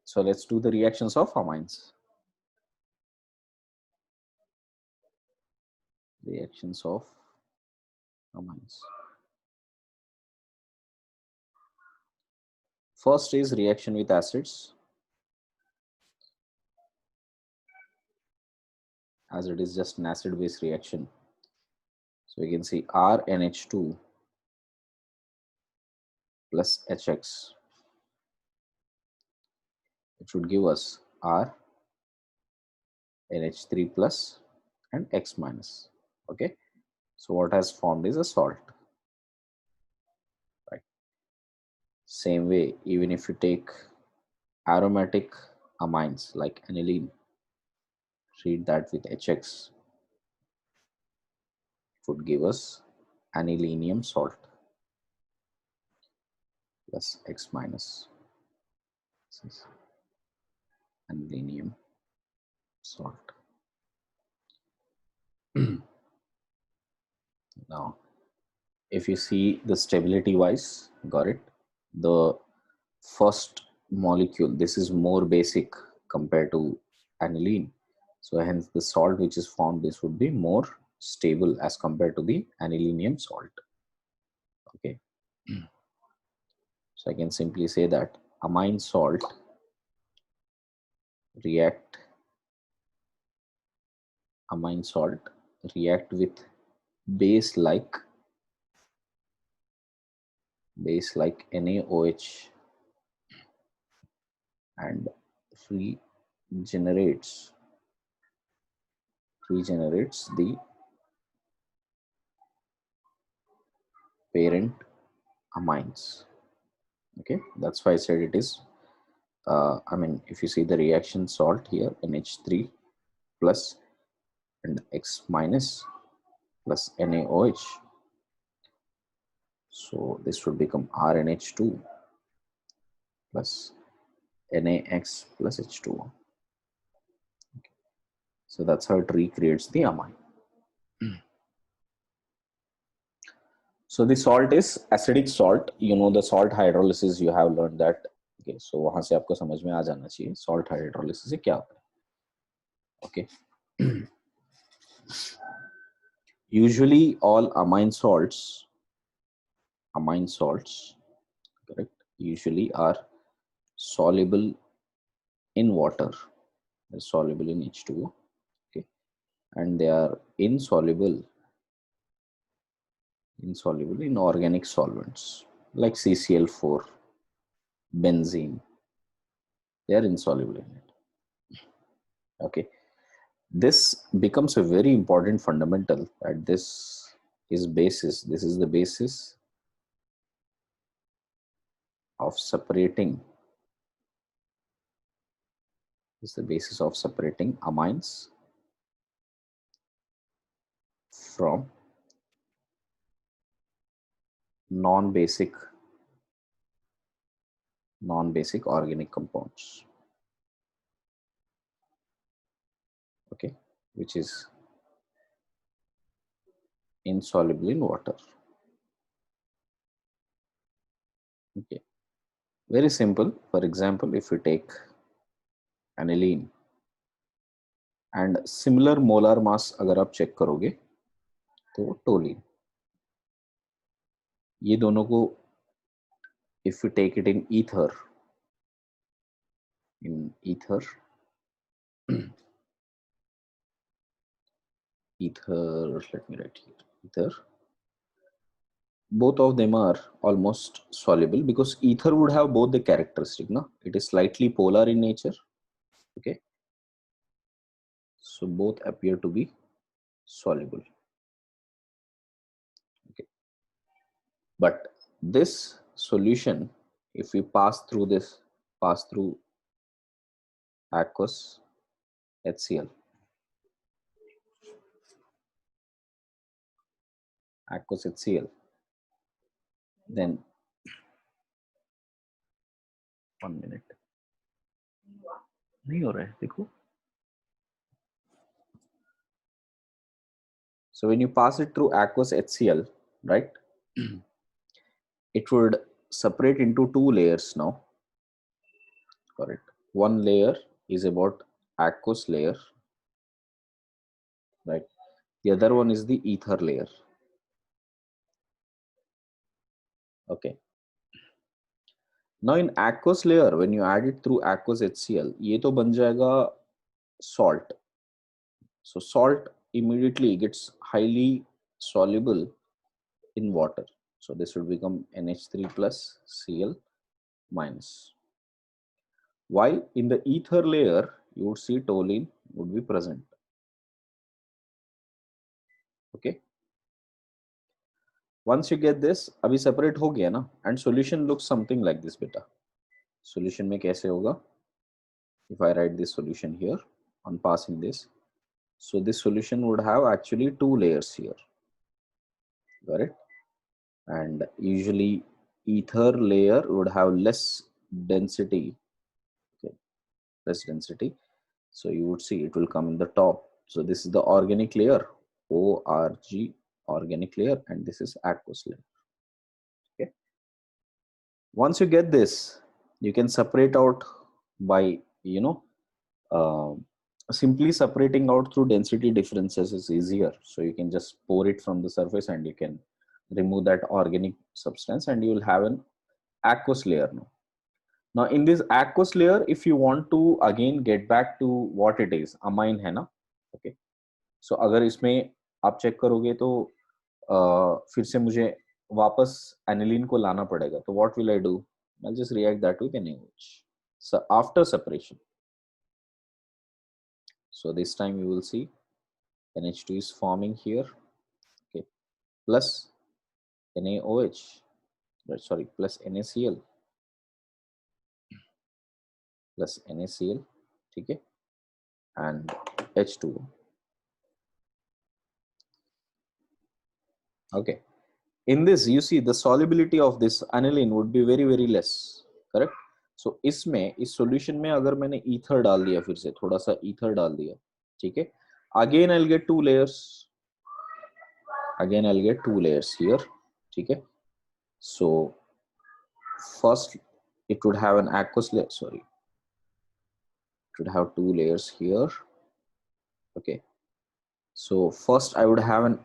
So let's do the reactions of amines. Reactions of amines. First is reaction with acids, as it is just an acid base reaction. So we can see RNH2 plus HX. It should give us RNH3 plus and X minus. Okay, so what has formed is a salt. Right. Same way, even if you take aromatic amines like aniline, treat that with HX, it would give us anilinium salt plus X minus. This is anilinium salt. Now, if you see the stability wise, got it? The first molecule, this is more basic compared to aniline. So hence the salt which is formed, this would be more stable as compared to the anilinium salt. Okay. So I can simply say that amine salt react with base like NaOH and regenerates the parent amines. Okay, that's why I said it is I mean, if you see the reaction salt here, NH3 plus and X minus plus NaOH, so this would become RNH2 plus NaX plus H2O. Okay. So that's how it recreates the amine. So the salt is acidic salt. You know the salt hydrolysis, you have learned that. Okay, so वहां से आपको समझ में आ जाना चाहिए salt hydrolysis से क्या होता है. Okay. Usually all amine salts, correct, usually are soluble in water. They're soluble in H2O. Okay, and they are insoluble in organic solvents like CCl4, benzene. They are insoluble in it. Okay, this becomes a very important fundamental that this is the basis of separating amines from non-basic organic compounds. Okay, which is insoluble in water. Okay, very simple. For example, if you take aniline and similar molar mass अगर आप check करोगे तो toluene, ये दोनों को if you take it in ether, let me write here, ether, both of them are almost soluble because ether would have both the characteristic, no? It is slightly polar in nature. Okay, so both appear to be soluble. Okay, but this solution, if we pass through aqueous HCl, then 1 minute, नहीं हो रहा है देखो. So when you pass it through aqueous HCl, right, it would separate into two layers now. Correct. One layer is about aqueous layer, right? The other one is the ether layer. Okay. Now in aqueous layer, when you add it through aqueous HCl, ये तो बन जाएगा salt. So salt immediately gets highly soluble in water. So this would become NH3 plus Cl minus. While in the ether layer, you would see toluene would be present. Okay. Once you get this, अभी separate हो गया ना, and solution looks something like this बेटा. Solution में कैसे होगा? If I write this solution here on passing this, so this solution would have actually two layers here. Got it? And usually ether layer would have less density. Okay, less density. So you would see it will come in the top. So this is the organic layer, ORG, organic layer, and this is aqueous layer. Okay. Once you get this, you can separate out by, simply separating out through density differences is easier. So you can just pour it from the surface and you can remove that organic substance and you will have an aqueous layer now. Now in this aqueous layer, if you want to again get back to what it is, amine है ना, okay. So अगर इसमें आप check करोगे तो फिर से मुझे वापस aniline को लाना पड़ेगा. तो what will I do? I'll just react that with NaOH. So after separation, so this time you will see NH2 is forming here, okay, plus NaOH, sorry, plus NaCl, plus NaCl, okay, and H2O. Okay. In this, you see the solubility of this aniline would be very, very less, correct? So इसमें इस solution में अगर मैंने ether डाल दिया, फिर से थोड़ा सा ether डाल दिया, ठीक है? Again I'll get two layers. Again I'll get two layers here, ठीक है? So first it would have an aqueous layer. Sorry, it would have two layers here. Okay. So first I would have an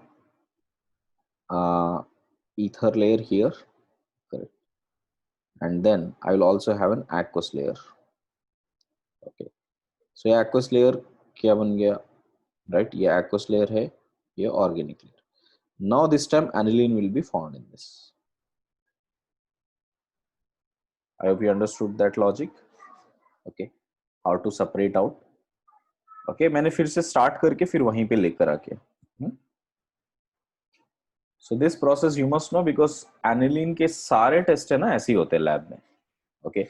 ether layer here, correct? And then I will also have an aqueous layer. Okay. So ये aqueous layer क्या बन गया, right? ये aqueous layer है, ये organic layer. Now this time aniline will be found in this. I hope you understood that logic. Okay, how to separate out. Okay, मैंने फिर से start करके फिर वहीं पे लेकर आके. So this process you must know because aniline के सारे टेस्ट है ना ऐसे ही होते हैं लैब में. Okay,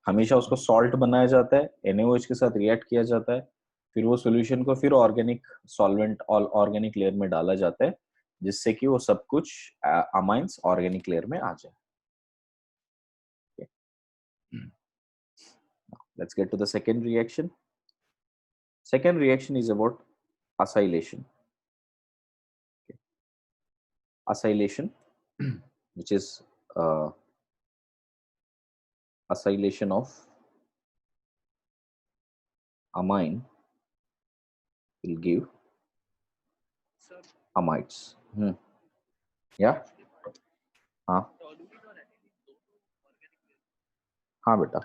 हमेशा उसको सॉल्ट बनाया जाता है, NaOH के साथ रिएक्ट किया जाता है, फिर वो सॉल्यूशन को फिर ऑर्गेनिक सॉल्वेंट और ऑर्गेनिक लेयर में डाला जाता है जिससे कि वो सब कुछ अमाइंस ऑर्गेनिक लेयर में आ जाए. Let's get to the second reaction. Second reaction is about acylation. Okay. Acylation, which is acylation of amine will give amides. Yeah. हाँ हाँ बेटा.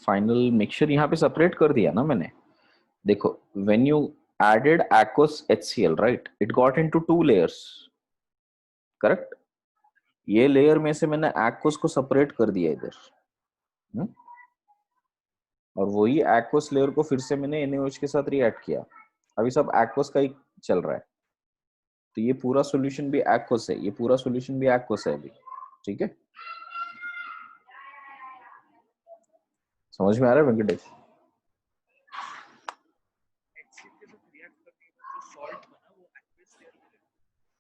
फाइनल मिक्सचर यहाँ पे सेपरेट कर दिया ना मैंने. देखो, when you added aqueous HCl, right, it got into two layers, correct? ये लेयर में से मैंने aqueous को सेपरेट कर दिया इधर, और वही aqueous लेयर को फिर से मैंने NaOH के साथ रिएक्ट किया. अभी सब aqueous का ही चल रहा है, तो ये पूरा सॉल्यूशन भी aqueous है, ये पूरा सॉल्यूशन भी aqueous है अभी, ठीक है? समझ में आ रहा है वेंकटेश?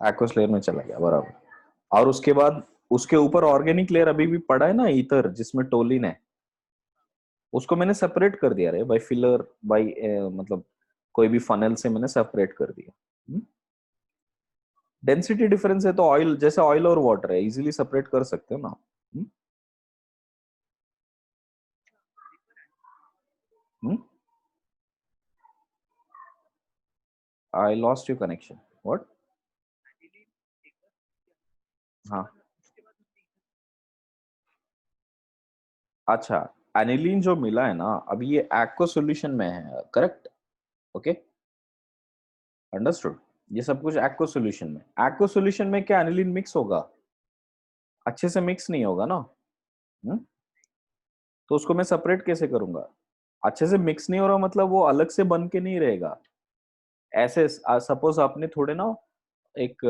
aqueous लेयर में चला गया, बराबर. और उसके बाद उसके ऊपर ऑर्गेनिक लेयर अभी भी पड़ा है ना, ईथर, जिसमें टोलिन है, उसको मैंने सेपरेट कर दिया रे, बाय फिलर, बाय मतलब कोई भी फनल से मैंने सेपरेट कर दिया. डेंसिटी डिफरेंस है तो ऑयल, जैसे ऑयल और वाटर है, इजीली सेपरेट कर सकते हो ना. I lost your connection. What? हाँ. अच्छा, एनिलीन जो मिला है ना अभी ये एक्वा सॉल्यूशन में है, करेक्ट? Okay, understood. ये सब कुछ एक्वा सॉल्यूशन में. एक्वा सॉल्यूशन में क्या एनिलीन मिक्स होगा? अच्छे से मिक्स नहीं होगा ना. हुँ? तो उसको मैं सेपरेट कैसे करूंगा? अच्छे से मिक्स नहीं हो रहा मतलब वो अलग से बन के नहीं रहेगा. ऐसे सपोज आपने थोड़े ना एक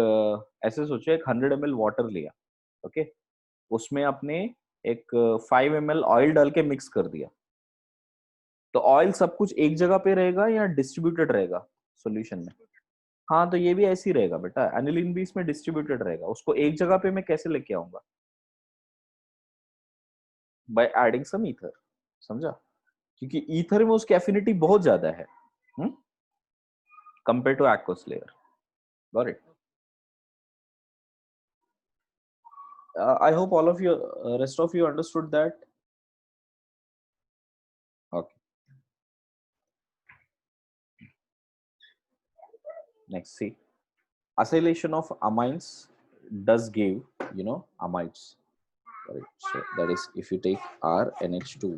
ऐसे सोचो, एक 100 ml वाटर लिया. ओके, उसमें आपने एक 5 ml ऑयल डाल के मिक्स कर दिया. तो ऑयल सब कुछ एक जगह पे रहेगा या डिस्ट्रीब्यूटेड रहेगा सॉल्यूशन में? हाँ, तो ये भी ऐसे ही रहेगा बेटा, एनिलीन भी इसमें डिस्ट्रीब्यूटेड रहेगा. उसको एक जगह पे मैं कैसे लेके आऊंगा? By adding some ether. समझा? क्योंकि ईथर में उसकी एफिनिटी बहुत ज्यादा है compare to aqueous layer. Got it? I hope all of you, rest of you understood that. Okay. Next, see, acylation of amines does give, amides. Right. So that is, if you take RNH2,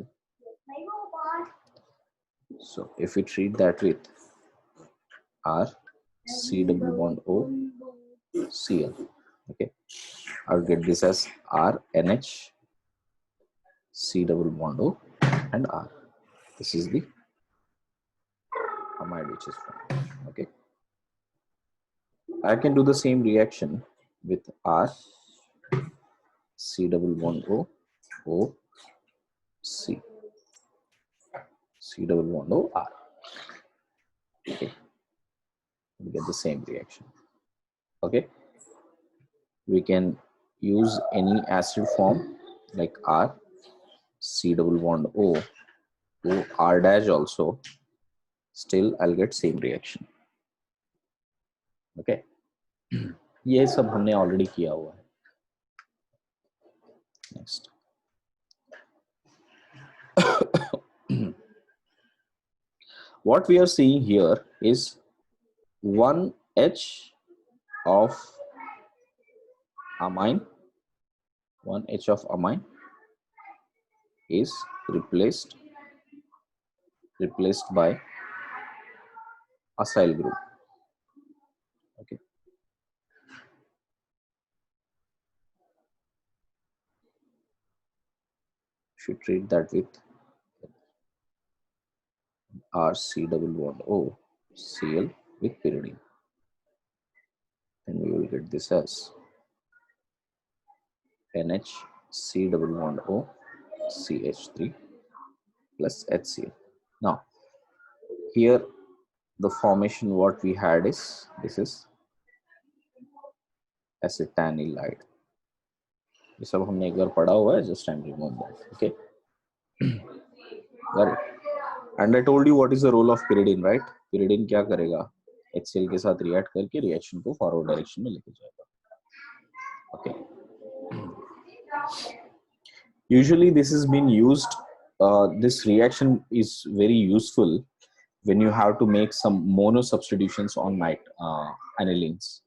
so if we treat that with R, C double bond O, Cl. Okay, I'll get this as RNH, C double bond O, and R. This is the amide which is formed. Okay, I can do the same reaction with R, C double bond O, O, C, C double bond O, R. Okay, we get the same reaction. Okay, we can use any acid form like R, C double bond O, to R dash also. Still, I'll get same reaction. Okay, ये सब हमने already किया हुआ है. Next. What we are seeing here is 1H of amine, 1H of amine is replaced by acyl group. Okay. Should treat that with RC double bond O, Cl with pyridine. Then we will get this as NH C double bond O, CH3 plus HCl. Now, here the formation what we had is, this is acetanilide. ये सब हमने एक बार पढ़ा हुआ है, just time remove that. Okay, got it. And I told you what is the role of pyridine, right? Pyridine क्या करेगा? HCl के साथ react करके reaction को forward direction में लेके जाएगा. Okay. Usually this has been used, this reaction is very useful when you have to make some mono substitutions on anilines.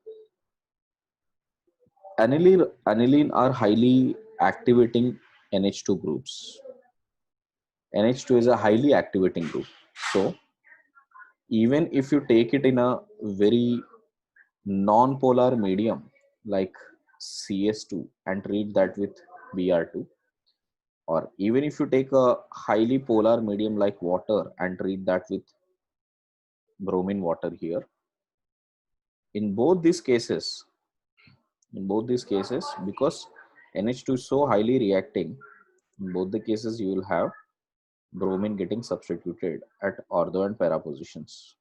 Aniline are highly activating NH2 groups. NH2 is a highly activating group. So even if you take it in a very non-polar medium like CS2 and treat that with Br2, or even if you take a highly polar medium like water and treat that with bromine water here, in both these cases, because NH2 is so highly reacting, in both the cases you will have bromine getting substituted at ortho and para positions.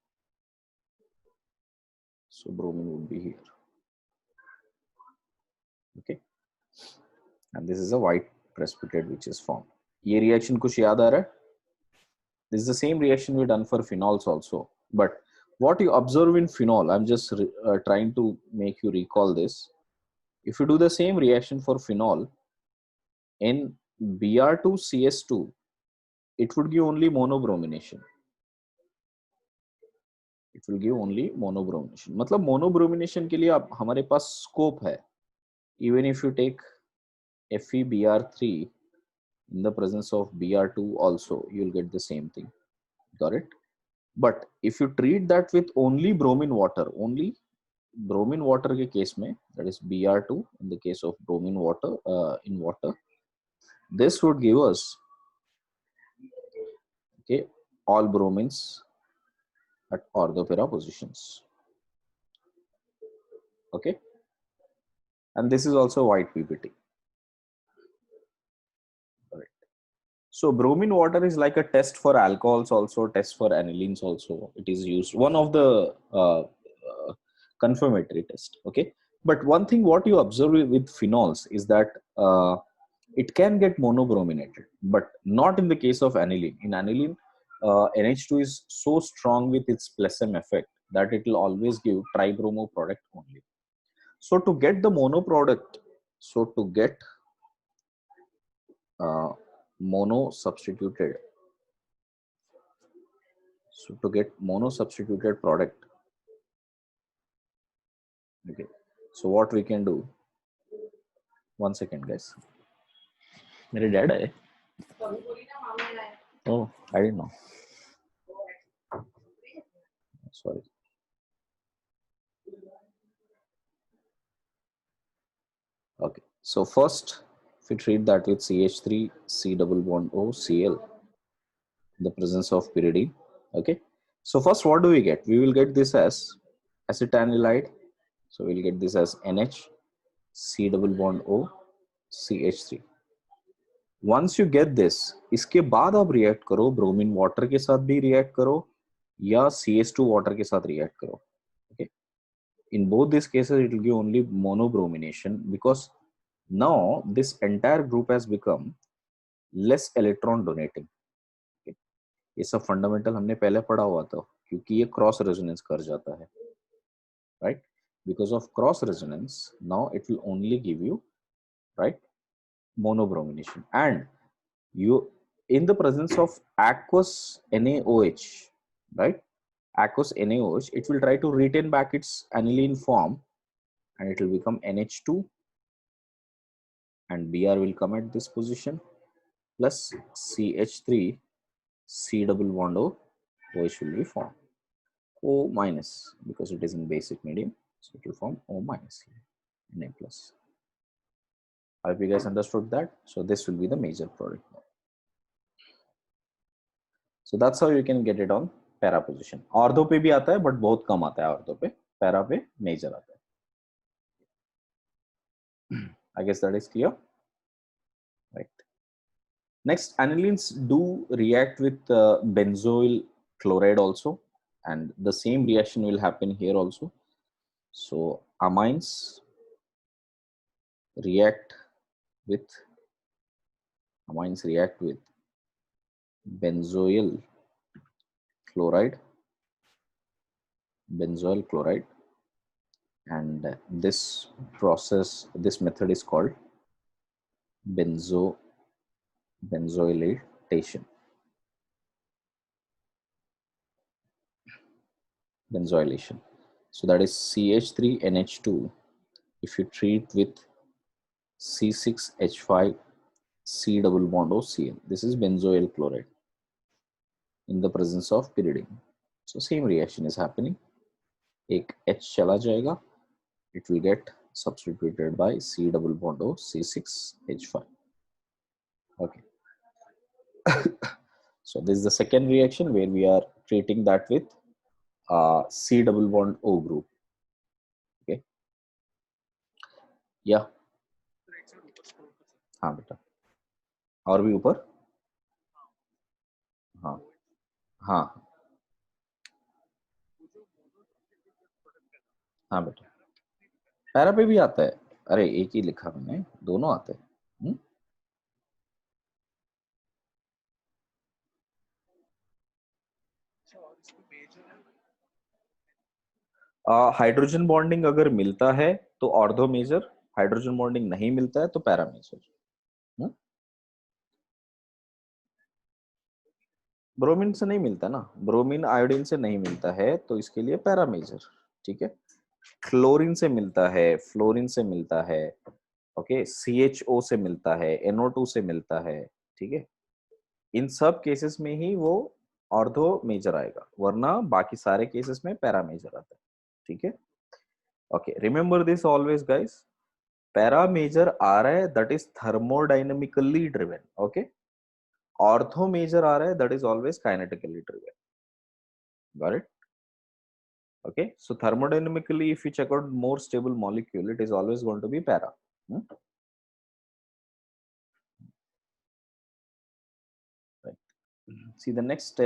So bromine would be here. Okay, and this is a white precipitate which is formed. ये reaction कुछ याद आ रहा है? This is the same reaction we done for phenols also, but What you observe in phenol, I'm just trying to make you recall this. If you do the same reaction for phenol in Br2CS2, it would give only monobromination. It will give only monobromination. मतलब monobromination के लिए आप हमारे पास scope है. Even if you take FeBr3 in the presence of Br2 also, you'll get the same thing. Got it? But if you treat that with only bromine water, only bromine water के case में, that is Br2 in the case of bromine water in water, this would give us, okay, all bromines at orthopara positions. Okay, and this is also white PPT. Right. So bromine water is like a test for alcohols also, test for anilines also. It is used, one of the confirmatory test. Okay, but one thing what you observe with phenols is that it can get monobrominated, but not in the case of aniline. In aniline, NH2 is so strong with its plasm effect that it will always give tribromo product only. So to get the mono product, so to get mono substituted, so to get mono substituted product, okay, so what we can do, 1 second guys, मेरे dad है. Oh, I didn't know, sorry. Okay, so first if we treat that with CH3 C double bond O Cl in the presence of pyridine. Okay, so first what do we get? We will get this as acetanilide, so we'll get this as NH C double bond O CH3. Once you get this, इसके बाद आप react करो bromine water के साथ भी react करो या CH2 water के साथ रिएक्ट करो. Okay, in both these cases it will give only monobromination because now this entire group has become less electron donating. Okay, ये सब फंडामेंटल हमने पहले पढ़ा हुआ था क्योंकि ये क्रॉस रेजोनेंस कर जाता है, right? Because of cross resonance, now it will only give you, right, monobromination. And you, in the presence of aqueous NaOH, right, aqueous NaOH, it will try to retain back its aniline form and it will become NH2 and Br will come at this position plus CH3 C double bond O, OH will be formed. O minus because it is in basic medium, so it will form O minus here, Na plus. I hope you guys understood that. So this will be the major product now. So that's how you can get it on para position. Ortho पे भी आता है but बहुत कम आता है ortho पे, para पे major आता है. I guess that is clear, right? Next, anilines do react with benzoyl chloride also, and the same reaction will happen here also. So amines react with benzoyl chloride, and this method is called benzoylation. So that is CH3NH2 if you treat with C6H5 C double bond O Cl. This is benzoyl chloride in the presence of pyridine. So same reaction is happening. एक H चला जाएगा, it will get substituted by C double bond O C6H5. Okay. So this is the second reaction where we are treating that with C double bond O group. Okay. Yeah. हाँ बेटा, और भी ऊपर. हाँ हाँ हाँ बेटा, पैरा पे भी आता है. अरे एक ही लिखा मैंने, दोनों आते हैं. हाइड्रोजन बॉन्डिंग अगर मिलता है तो ऑर्थो मेजर, हाइड्रोजन बॉन्डिंग नहीं मिलता है तो पैरा मेजर। ब्रोमीन से नहीं मिलता ना, ब्रोमीन आयोडीन से नहीं मिलता है तो इसके लिए पैरा मेजर। ठीक है, क्लोरीन से मिलता है, फ्लोरीन से मिलता है, ओके, CHO से मिलता है, NO2 से मिलता है। ठीक है, इन सब केसेस में ही वो ऑर्थो मेजर आएगा, वरना बाकी सारे केसेस में पैरा मेजर आता है। ठीक है, okay, remember this always guys, para major आ रहा है that is thermodynamically driven, okay, ortho major आ रहा है that is always kinetically driven. Got it? Okay, so thermodynamically, if you check out more stable molecule, it is always going to be para. Hmm? Right. See, the next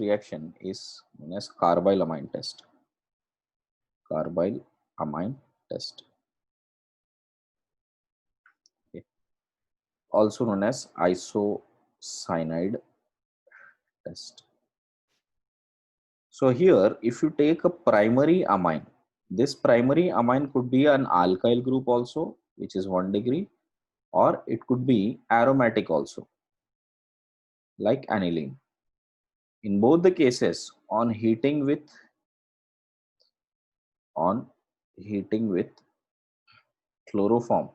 reaction is known as carbylamine test. Carbylamine test, okay, also known as isocyanide test. So here, if you take a primary amine, this primary amine could be an alkyl group also, which is 1 degree, or it could be aromatic also, like aniline. In both the cases, on heating with chloroform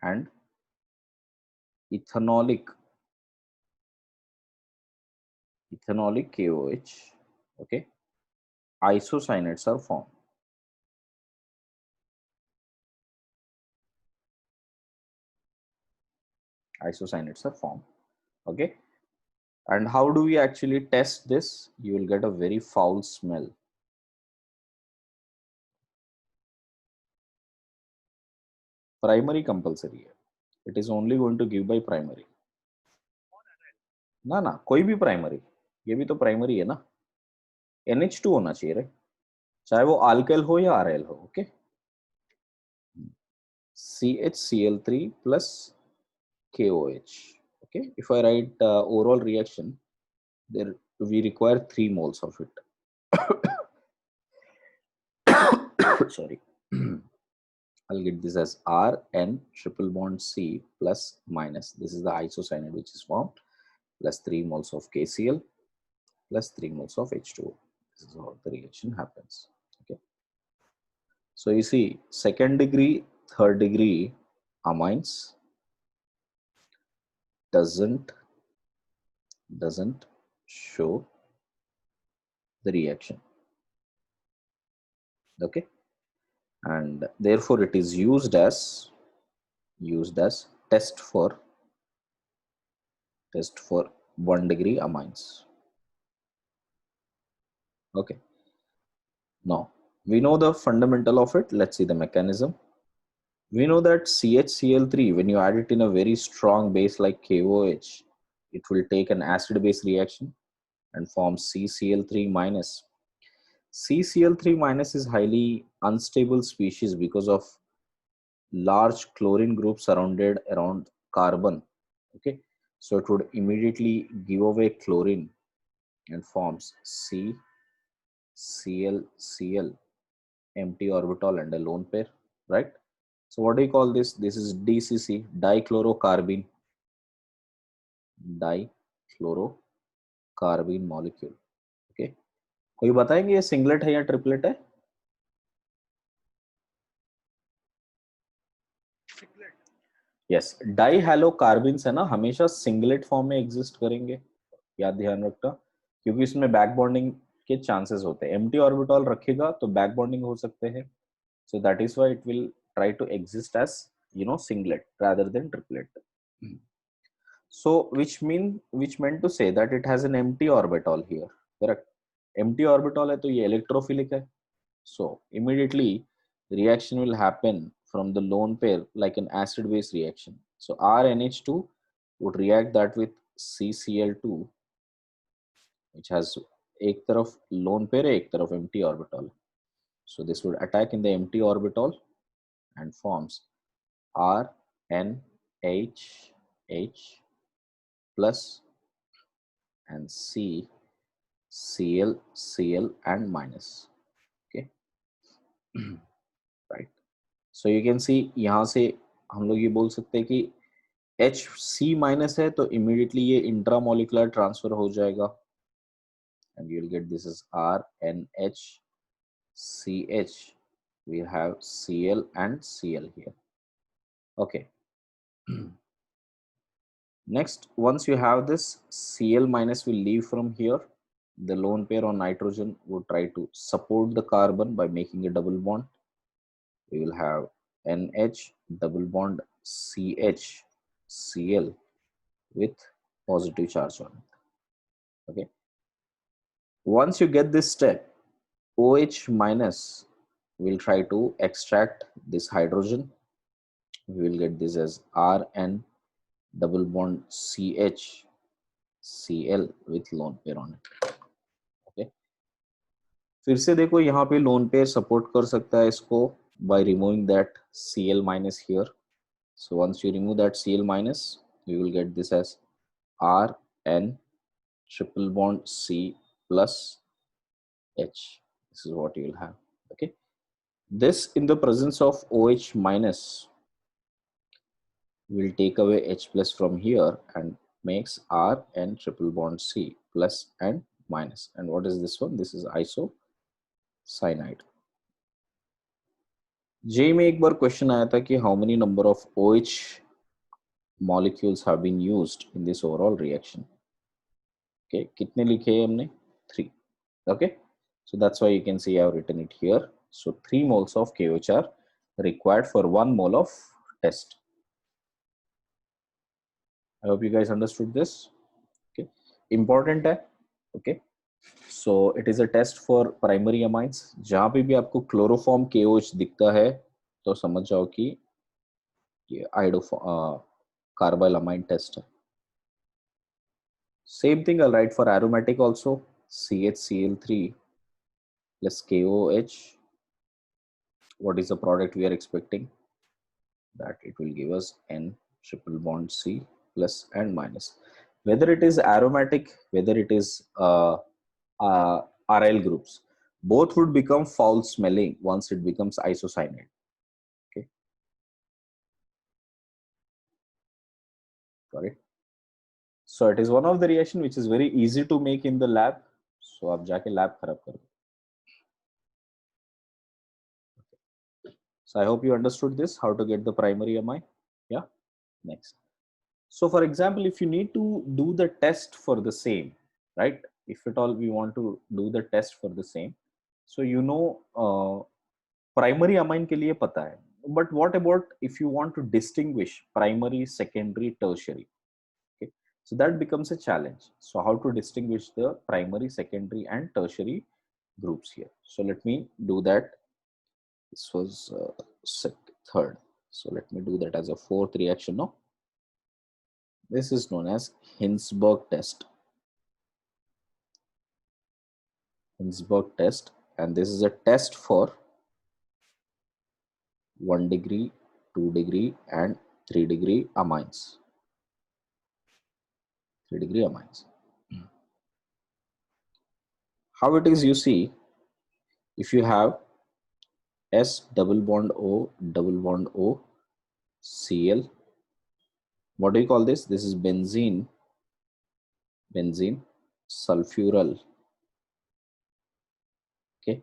and ethanolic KOH, okay, isocyanates are formed. Okay, and how do we actually test this? You will get a very foul smell. Primary compulsory है, it is only going to give by primary. ना ना, कोई भी primary, ये भी तो primary है ना, NH2 होना चाहिए रे, चाहे वो अल्काइल हो या RL हो। Okay, CHCl3 plus KOH. Okay, if I write overall reaction, there we require 3 moles of it. Sorry. I'll get this as RN triple bond C plus minus. This is the isocyanide which is formed, plus 3 moles of KCl plus 3 moles of H2O. This is how the reaction happens. Okay. So you see, second degree, third degree amines doesn't show the reaction. Okay, and therefore it is used as test for 1 degree amines. Okay, now we know the fundamental of it. Let's see the mechanism. We know that CHCl3, when you add it in a very strong base like KOH, it will take an acid base reaction and form CCl3 minus. CCl3 minus is highly unstable species because of large chlorine group surrounded around carbon. Okay, so it would immediately give away chlorine and forms CCl, empty orbital and a lone pair, right? So what do you call this? This is DCC, dichlorocarbene molecule. Okay, कोई बताएंगे ये singlet है या triplet है? Yes, डाइहैलोकार्बिन्स है ना, हमेशा singlet form में एग्जिस्ट करेंगे, याद ध्यान रखना, क्योंकि इसमें बैक बॉन्डिंग के चांसेस होते हैं। एम्प्टी ऑर्बिटल रखेगा तो बैक बॉन्डिंग हो सकते हैं, so that is why it will try to exist as, singlet rather than triplet. So which meant to say that it has an empty orbital here, correct? Empty orbital है तो ये electrophilic है, so immediately reaction will happen from the lone pair like an acid base reaction. So RNH2 would react that with CCl2, which has एक तरफ lone pair है, एक तरफ empty orbital. So this would attack in the empty orbital and forms RNH plus and C Cl, Cl and minus. Okay. Right. So you can सी यहाँ से हम लोग ये बोल सकते हैं कि एच सी माइनस है तो इमीडिएटली ये इंट्रामोलिकुलर ट्रांसफर हो जाएगा and you will get this is R N H C H. We have Cl and Cl here. Okay. Next, once you have this, Cl minus will leave from here. The lone pair on nitrogen would try to support the carbon by making a double bond. We will have NH double bond CH Cl with positive charge on it. Okay. Once you get this step, OH minus will try to extract this hydrogen. We will get this as Rn double bond CH Cl with lone pair on it. Okay. फिर से देखो यहाँ पे lone pair support कर सकता है इसको by removing that Cl minus here. So once you remove that Cl minus, you will get this as Rn triple bond C plus H. This is what you will have. Okay. This in the presence of OH minus will take away H plus from here and makes Rn triple bond C plus and minus. And what is this one? This is isocyanide. जे में एक बार question आया था कि how many number of OH molecules have been used in this overall reaction. Okay, कितने लिखे हैं हमने? 3. Okay, so that's why you can see I have written it here. So 3 moles of KOH are required for 1 mole of test. I hope you guys understood this. Okay, important है. Okay, so it is a test for primary amines. जहाँ पे भी आपको chloroform KOH दिखता है तो समझ जाओ कि ये कार्बाइल टेस्ट है. Same thing I'll write for aromatic also. CHCl3 plus KOH. What is the product we are expecting? That it will give us N triple bond C plus and minus. Whether it is aromatic, whether it is RL groups, both would become foul smelling once it becomes isocyanate. Okay, got it. So it is one of the reaction which is very easy to make in the lab. So आप जाके lab खराब करो. So I hope you understood this, how to get the primary amine. Yeah, next. So for example, if you need to do the test for the same, right? If at all we want to do the test for the same, so you know, primary amine के लिए पता है. But what about if you want to distinguish primary, secondary, tertiary? Okay, so that becomes a challenge. So how to distinguish the primary, secondary, and tertiary groups here? So let me do that. This was third. So let me do that as a fourth reaction now. This is known as Hinsberg test. Hinsberg test, and this is a test for 1 degree, 2 degree, and 3 degree amines. 3 degree amines. How it is, you see, if you have S double bond O double bond O Cl, what do you call this? This is benzene sulfuryl. Okay.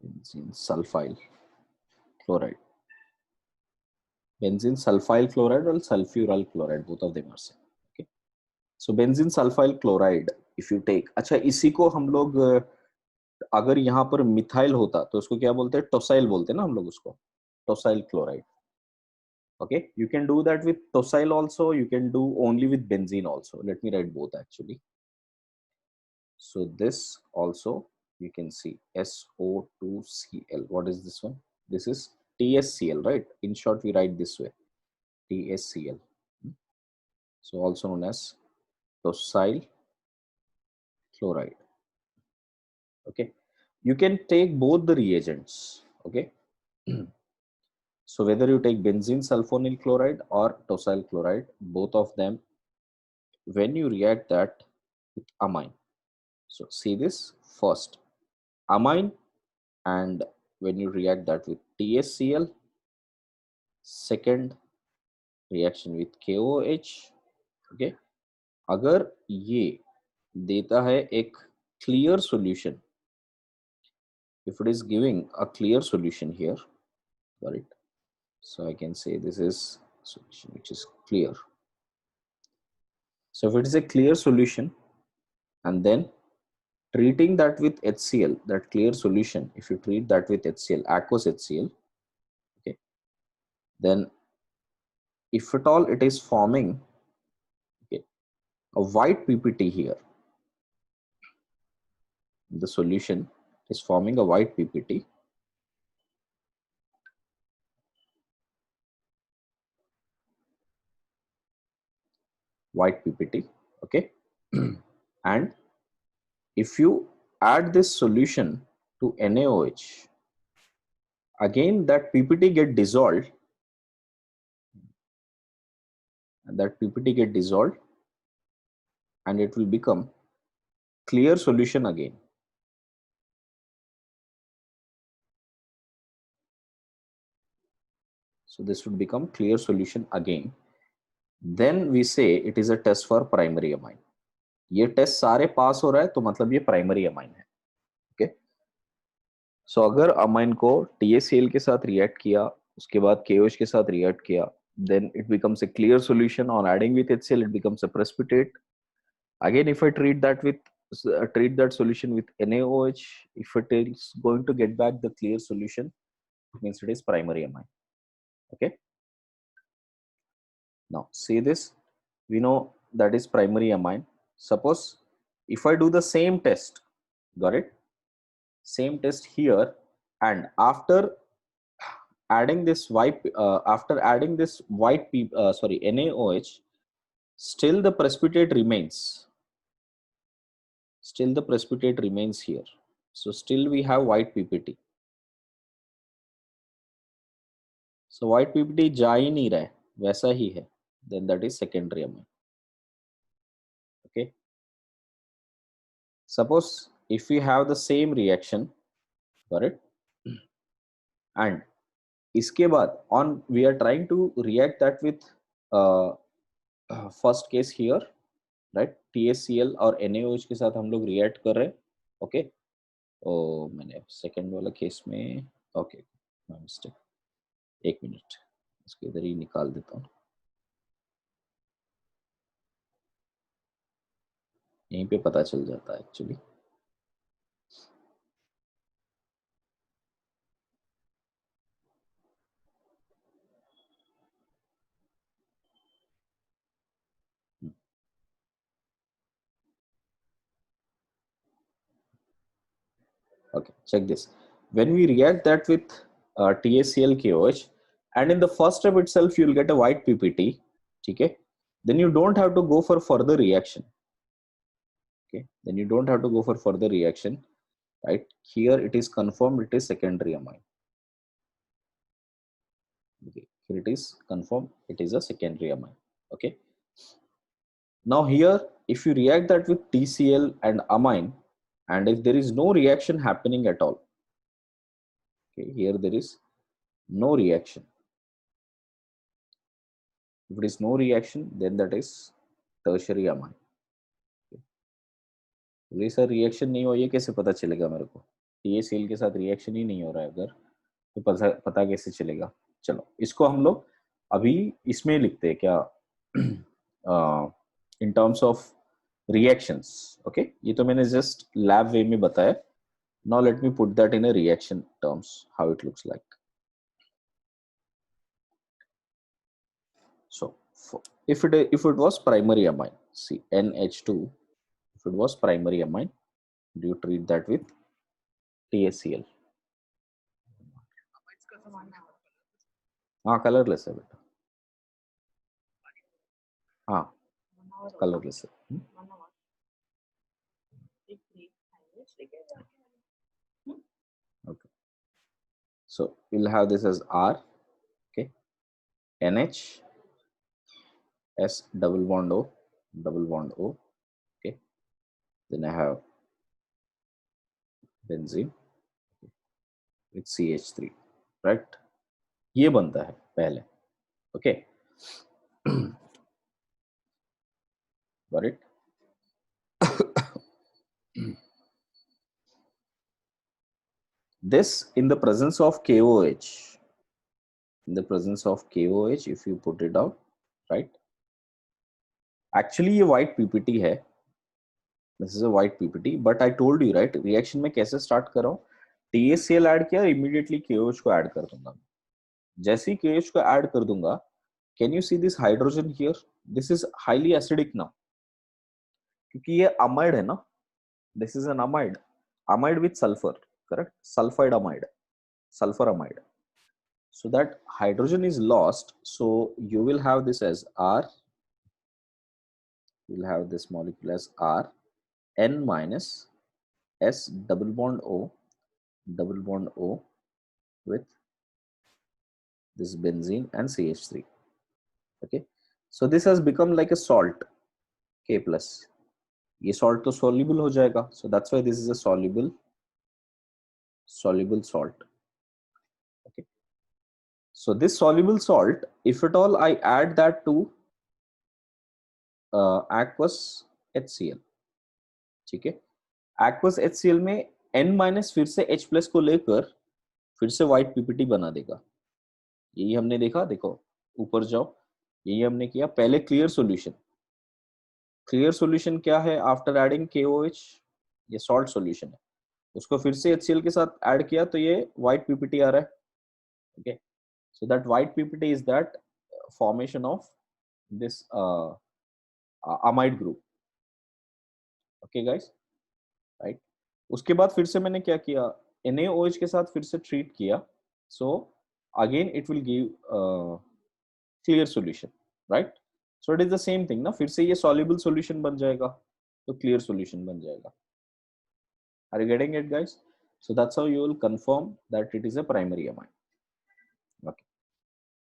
Benzene sulfyl chloride. Benzene sulfyl chloride or sulfuryl chloride, both of them are same. Okay. So benzene sulfyl chloride, if you take, अच्छा इसी को हम लोग अगर यहाँ पर methyl होता तो उसको क्या बोलते हैं? टोसाइल बोलते हैं ना हम लोग उसको, टोसाइल chloride. Okay, you can do that with tosyl also, you can do only with benzene also. Let me write both actually. So this also you can see SO2Cl. What is this one? This is TSCl, right? In short we write this way, TSCl. So also known as tosyl chloride. Okay, you can take both the reagents. Okay, So whether you take benzene sulfonyl chloride or tosyl chloride, both of them, when you react that with amine. So see this first amine, and when you react that with TSCl, second reaction with KOH. Okay, अगर ये देता है एक clear solution, if it is giving a clear solution here, got it? So I can say this is solution which is clear. So if it is a clear solution and then treating that with HCl, that clear solution, if you treat that with HCl, aqueous HCl, okay, then if at all it is forming, okay, a white PPT here, the solution is forming a white PPT. White PPT, okay. And if you add this solution to NaOH, again that PPT get dissolved, and that PPT get dissolved and it will become clear solution again. So this would become clear solution again. Then we say it is a test for primary amine. ये test सारे पास हो रहा है तो मतलब ये primary amine है. Okay, सो अगर अमाइन को TaCl के साथ रिएक्ट किया, उसके बाद KOH के साथ रिएक्ट किया, then it becomes a clear solution. On adding with HCl, it becomes a precipitate. Again, if I treat that solution with NaOH, if it is going to get back the clear solution, it means it is primary amine. Okay. Now see this, we know that is primary amine. Suppose if I do the same test, got it? Same test here, and after adding this NaOH, still the precipitate remains. Still the precipitate remains here. So still we have white PPT. So white PPT जा ही नहीं रहा है, वैसा ही है. Then that is secondary amine. Okay. Suppose if we have the same reaction, correct, and इसके बाद on we are trying to react that with first case here, right, TaCl और NaOH के साथ हम लोग react कर रहे हैं. ओके, तो मैंने सेकेंड वाला केस में, ओके, माय मिस्टेक, एक मिनट इसको इधर ही निकाल देता हूँ. यहीं पे पता चल जाता है actually. Okay, check this. When we react that with TaCl KOH, and in the first step itself you'll get a white PPT, okay, then you don't have to go for further reaction. Okay, then you don't have to go for further reaction, right? Here it is confirmed it is secondary amine. Okay, here it is confirmed it is a secondary amine. Okay, now here if you react that with TCl and amine, and if there is no reaction happening at all, okay, here there is no reaction. If it is no reaction, then that is tertiary amine. बोले sir reaction नहीं हो, ये कैसे पता चलेगा मेरे को? TaCl के साथ रिएक्शन ही नहीं हो रहा है अगर, तो पता कैसे चलेगा? चलो इसको हम लोग अभी इसमें लिखते हैं क्या, in terms of reactions. Okay, ये तो मैंने जस्ट लैब वे में बताया. Now let me put that in a reaction terms, how it looks like. So if it was primary amine, see NH2, if it was primary amine, do you treat that with TaCl? हाँ colourless है बेटा, हाँ colourless है. Okay, so we'll have this as R, NH S double bond O, double bond O. Okay, then I have benzene with CH3, right? ये बनता है पहले. Okay, got it? This in the presence of KOH, in the presence of KOH, if you put it out, right? Actually ये white PPT है. This is a white PPT, but I told you, right? Reaction में कैसे start कर रहा हूँ? TACL add किया, immediately KOH को add कर दूंगा. जैसे ही KOH को ऐड कर दूंगा, can you see this hydrogen here? This is highly acidic now. क्योंकि ये amide है ना? This is an amide. Amide with sulfur, correct? Sulfide amide, sulfur amide. So that hydrogen is lost. So you will have this as R. You will have this molecule as R, N minus S double bond O with this benzene and CH3. Okay. So this has become like a salt, K plus. ये salt तो soluble हो जाएगा. So that's why this is a soluble salt. Okay. So this soluble salt, if at all I add that to aqueous HCl, ठीक है. aqueous HCl में N minus फिर से H plus को लेकर फिर से व्हाइट पीपीटी बना देगा. यही हमने देखा. देखो ऊपर जाओ, यही हमने किया. पहले क्लियर सॉल्यूशन. क्लियर सॉल्यूशन क्या है? आफ्टर एडिंग KOH, ये सॉल्ट सॉल्यूशन है. उसको फिर से HCl के साथ ऐड किया तो ये व्हाइट पीपीटी आ रहा है. Okay, so that white PPT is that formation of this amide group. Okay guys, right. उसके बाद फिर से मैंने क्या किया? NaOH के साथ फिर से ट्रीट किया. So again it will give clear solution, right. So it is the same thing ना. फिर से ये सॉल्युबल सॉल्यूशन बन जाएगा तो क्लियर सॉल्यूशन बन जाएगा. Are you getting it guys? So that's how you will confirm that it is a primary amine. Okay,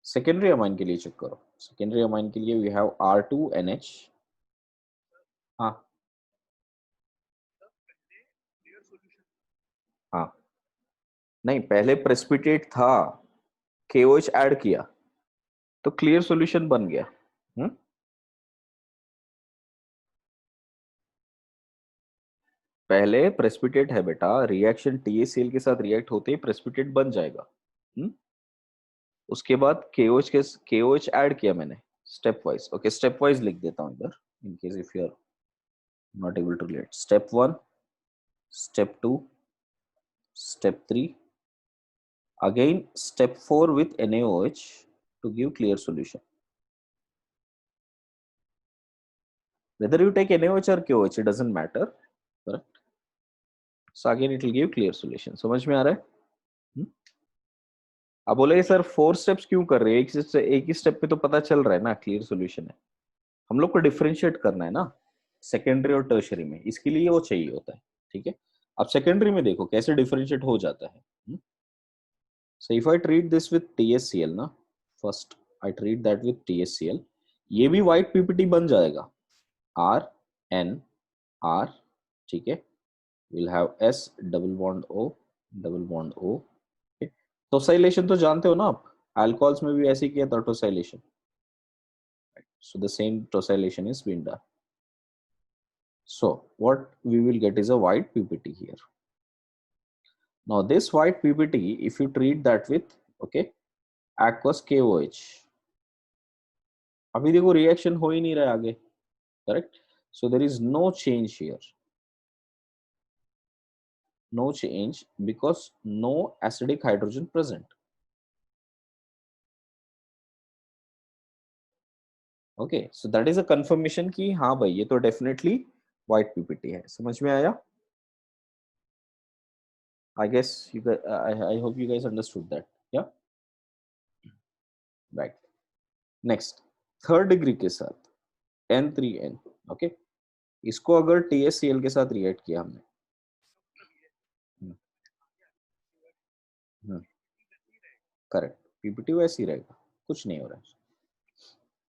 secondary amine के लिए चेक करो. सेकेंडरी अमाइन के लिए वी हैव R2NH. हाँ हाँ, नहीं पहले प्रेसिपिटेट था, KOH ऐड किया तो क्लियर सॉल्यूशन बन गया. पहले प्रेसिपिटेट है बेटा. रिएक्शन TaCl के साथ रिएक्ट होते ही प्रेसिपिटेट बन जाएगा. उसके बाद KOH ऐड किया मैंने step wise. Okay, step wise लिख देता हूं इधर in case if you are not able to relate. Step 1, step 2, step 3, again step 4 with NaOH to give clear solution. Whether you take NaOH or KOH, it doesn't matter, correct? So again it will give clear solution. समझ में आ रहा है? अब बोले sir 4 steps क्यों कर रहे हैं? एक ही स्टेप पे तो पता चल रहा है ना क्लियर सॉल्यूशन है. हम लोग को डिफरेंशिएट करना है ना सेकेंडरी और टर्शरी में, इसके लिए वो चाहिए होता है. ठीक है, अब सेकेंडरी में देखो कैसे डिफरेंशिएट हो जाता है. So if I treat this with TaCl ना, first I treat that with TaCl, ये भी व्हाइट पीपीटी बन जाएगा. R N R, ठीक है. Will have S double bond O. टोसाइलेशन तो जानते हो ना आप, अल्कोहल्स में भी ऐसे किया था टोसाइलेशन. So the same tosylation is being done. So what we will get is a white PPT here. Now this white PPT, if you treat that with aqueous KOH, अभी देखो रिएक्शन हो ही नहीं रहा आगे, correct? So there is no change here. No change because no acidic hydrogen present. Okay, so that is a confirmation कि हाँ भाई ये तो definitely white PPT है. समझ में आया? I guess you guys, I hope you guys understood that. Yeah, right. Next, third degree के साथ N3N. ओके, इसको अगर TaCl के साथ रिएक्ट किया हमने, करेक्ट, PPT वैसे ही रहेगा, कुछ नहीं हो रहा है.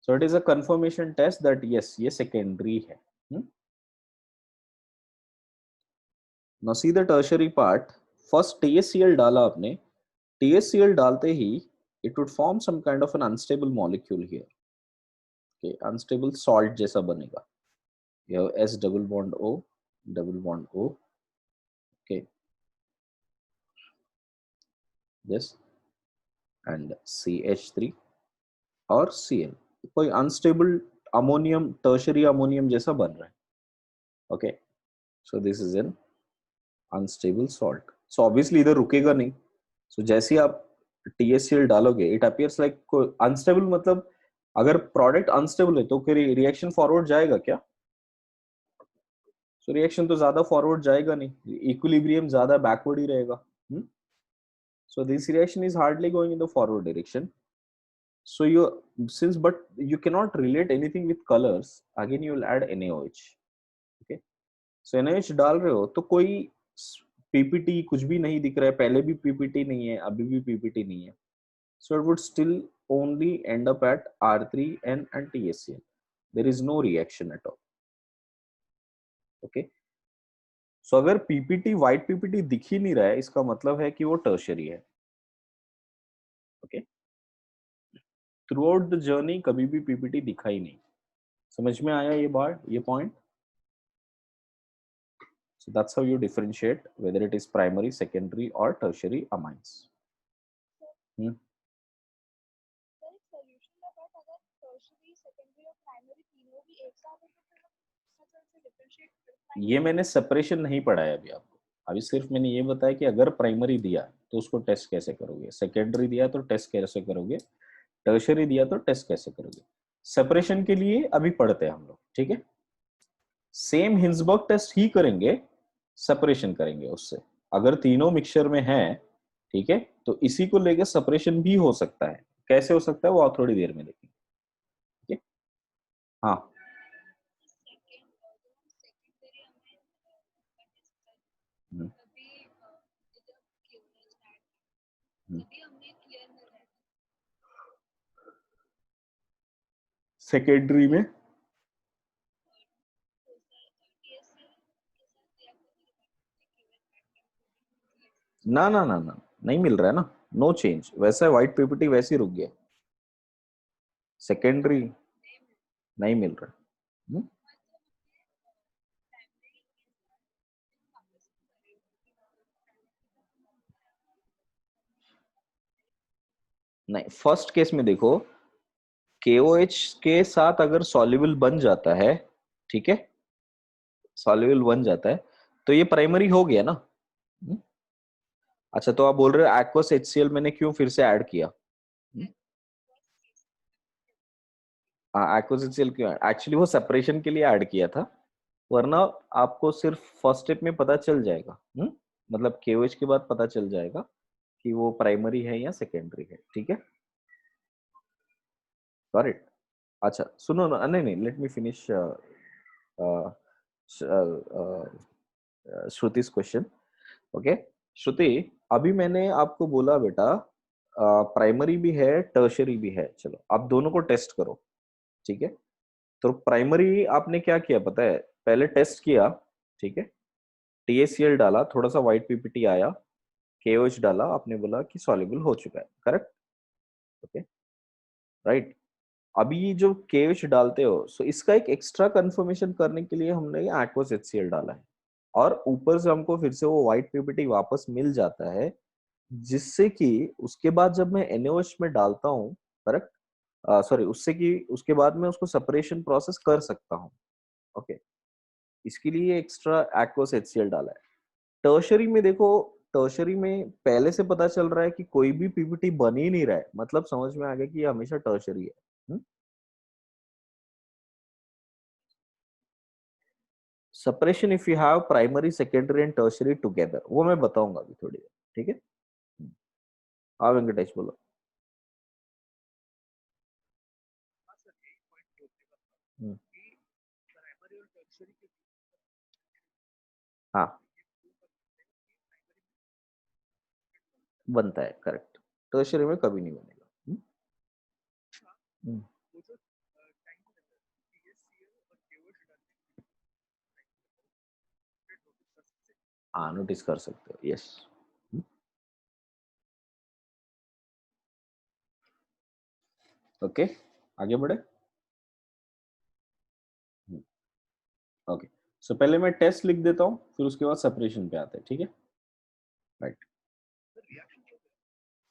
So it is a confirmation test that yes, ये secondary है. Now see the tertiary part. First TSCl डाला आपने. TSCl डालते ही it would form some kind of an unstable molecule here. Okay, unstable salt जैसा बनेगा. You have S double bond O, double bond O. Okay, this and CH3 और Cl. कोई unstable ammonium, tertiary ammonium जैसा बन रहा है. Okay, so this is an unstable salt. So obviously इधर रुकेगा नहीं. So जैसे ही आप TSCl डालोगे, it appears like unstable मतलब अगर प्रोडक्ट अनस्टेबल है तो फिर रिएक्शन फॉरवर्ड जाएगा क्या? सो रिएक्शन तो ज्यादा फॉरवर्ड जाएगा नहीं, इक्विलिब्रियम ज्यादा बैकवर्ड ही रहेगा. So this reaction is hardly going in the forward direction. So but you cannot relate anything with colors, again you will add NaOH. Okay, so NaOH डाल रहे हो तो कोई PPT कुछ भी नहीं दिख रहा है, पहले भी PPT नहीं है, अभी भी PPT नहीं है. So it would still only end up at R3N and TSCl. There is no reaction at all. Okay, so अगर PPT व्हाइट PPT दिख ही नहीं रहा है, इसका मतलब है कि वो टर्शरी है. Okay, through out the journey कभी भी PPT दिखा ही नहीं. समझ में आया ये बात, ये point? So that's how you differentiate whether it is primary, secondary or tertiary amines. ये मैंने सेपरेशन नहीं पढ़ाया अभी आपको. अभी सिर्फ मैंने ये बताया कि अगर प्राइमरी दिया तो उसको टेस्ट कैसे करोगे, सेकेंडरी दिया तो टेस्ट कैसे करोगे, टर्शियरी दिया तो टेस्ट कैसे करोगे. सेपरेशन के लिए अभी पढ़ते हैं हम लोग. ठीक है, सेम हिंसबर्ग टेस्ट ही करेंगे, सेपरेशन करेंगे उससे. अगर तीनों मिक्सचर में है, ठीक है, तो इसी को लेकर सेपरेशन भी हो सकता है. कैसे हो सकता है वो आप थोड़ी देर में देखेंगे. ठीक है, हाँ. सेकेंडरी में ना ना ना ना नहीं मिल रहा है ना, नो चेंज. वैसा व्हाइट PPT वैसे ही रुक गया, सेकेंडरी नहीं मिल रहा. नहीं, फर्स्ट केस में देखो, KOH के साथ अगर सॉल्युबल बन जाता है, ठीक है, सॉल्युबल बन जाता है तो ये प्राइमरी हो गया ना. अच्छा, तो आप बोल रहे हो एक्वस HCl मैंने क्यों फिर से ऐड किया? हाँ, एक्वस HCl क्यों? एक्चुअली वो सेपरेशन के लिए ऐड किया था, वरना आपको सिर्फ फर्स्ट स्टेप में पता चल जाएगा. मतलब KOH के बाद पता चल जाएगा कि वो प्राइमरी है या सेकेंडरी है. ठीक है, गॉट इट. अच्छा सुनो ना, नहीं नहीं, let me finish Shruti's question. Okay, Shruti, अभी मैंने आपको बोला बेटा प्राइमरी भी है टर्शियरी भी है, चलो आप दोनों को टेस्ट करो. ठीक है, तो प्राइमरी आपने क्या किया पता है, पहले टेस्ट किया. ठीक है, TSCl डाला, थोड़ा सा व्हाइट PPT आया, KOH डाला, आपने बोला कि सॉल्युबल हो चुका है. करेक्ट? Okay, right. अभी जो KOH डालते हो, सो इसका एक एक्स्ट्रा कंफर्मेशन करने के लिए हमने एक्वस HCl डाला है, और ऊपर से हमको फिर से वो व्हाइट PPT वापस मिल जाता है, जिससे कि उसके बाद जब मैं NaOH में डालता हूँ, करेक्ट, सॉरी, उससे कि उसके बाद मैं उसको सेपरेशन प्रोसेस कर सकता हूँ. ओके, इसके लिए एक्स्ट्रा एक्वस HCl डाला है. टर्शरी में देखो, टर्शरी में पहले से पता चल रहा है कि कोई भी PPT बन ही नहीं रहा है, मतलब समझ में आ गया कि ये हमेशा टर्शरी है. Separation if you have primary, secondary and tertiary together, वो मैं बताऊंगा अभी थोड़ी देर. ठीक है, हाँ वेंकटेश बोलो. हाँ, बनता है, करेक्ट. टर्शरी में कभी नहीं बनेगा. हाँ नोटिस कर सकते हो, यस। ओके, आगे बढ़े। ओके, सो पहले मैं टेस्ट लिख देता हूँ, फिर उसके बाद सेपरेशन पे आते हैं, ठीक है। राइट,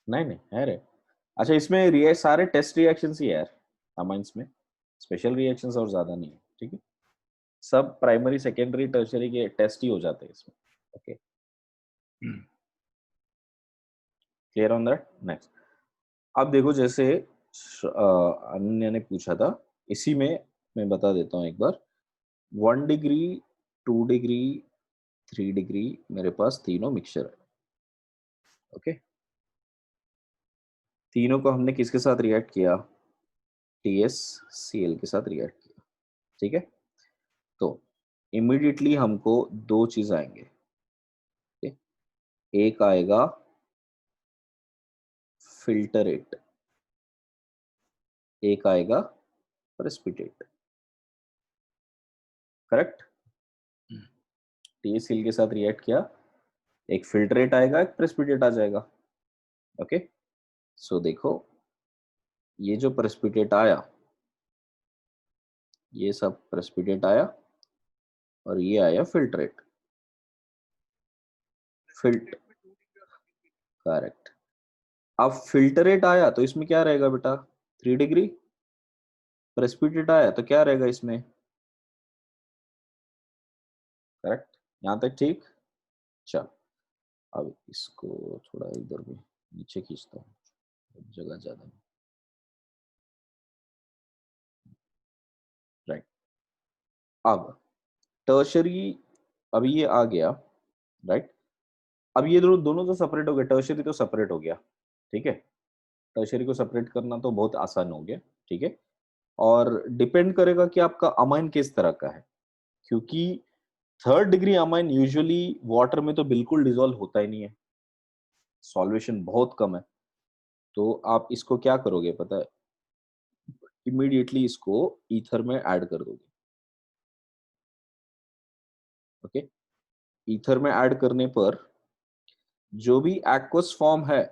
नहीं नहीं है रे। अच्छा, इसमें सारे टेस्ट रिएक्शंस ही है यार अमाइंस में, स्पेशल रिएक्शंस और ज्यादा नहीं है, ठीक है। सब प्राइमरी सेकेंडरी टर्शियरी के टेस्ट ही हो जाते हैं इसमें। Okay, clear on that. Next, अब देखो जैसे अनन्या ने पूछा था, इसी में मैं बता देता हूँ एक बार। 1 डिग्री, 2 डिग्री, 3 डिग्री, मेरे पास तीनों मिक्सचर है। ओके, तीनों को हमने किसके साथ रिएक्ट किया? TsCl के साथ रिएक्ट किया, ठीक है। तो इमीडिएटली हमको दो चीज आएंगे, ठीक है? एक आएगा फिल्टरेट, एक आएगा प्रेसिपिटेट, करेक्ट। TsCl के साथ रिएक्ट किया, एक फिल्टरेट आएगा, एक प्रेसिपिटेट आ जाएगा। ओके, सो देखो ये जो प्रेसिपिटेट आया, ये सब प्रेसिपिटेट आया, और ये आया फिल्टरेट। फिल्ट करेक्ट। अब फिल्टरेट आया तो इसमें क्या रहेगा बेटा? 3 डिग्री। प्रेसिपिटेट आया तो क्या रहेगा इसमें? करेक्ट, यहाँ तक ठीक। चल, अब इसको थोड़ा इधर भी नीचे खींचता हूँ, जगह ज्यादा है। राइट, अब टर्शरी, अभी ये आ गया, राइट। अब ये दोनों दोनों तो सेपरेट हो गए, टर्शरी तो सेपरेट हो गया, ठीक है। टर्शरी को सेपरेट करना तो बहुत आसान हो गया, ठीक है। और डिपेंड करेगा कि आपका अमाइन किस तरह का है, क्योंकि 3rd degree amine usually water में तो बिल्कुल डिसॉल्व होता ही नहीं है, सॉल्वेशन बहुत कम है। तो आप इसको क्या करोगे पता है? इमीडिएटली इसको ईथर में ऐड कर दोगे। ओके, ईथर में ऐड करने पर जो भी एक्वस फॉर्म है,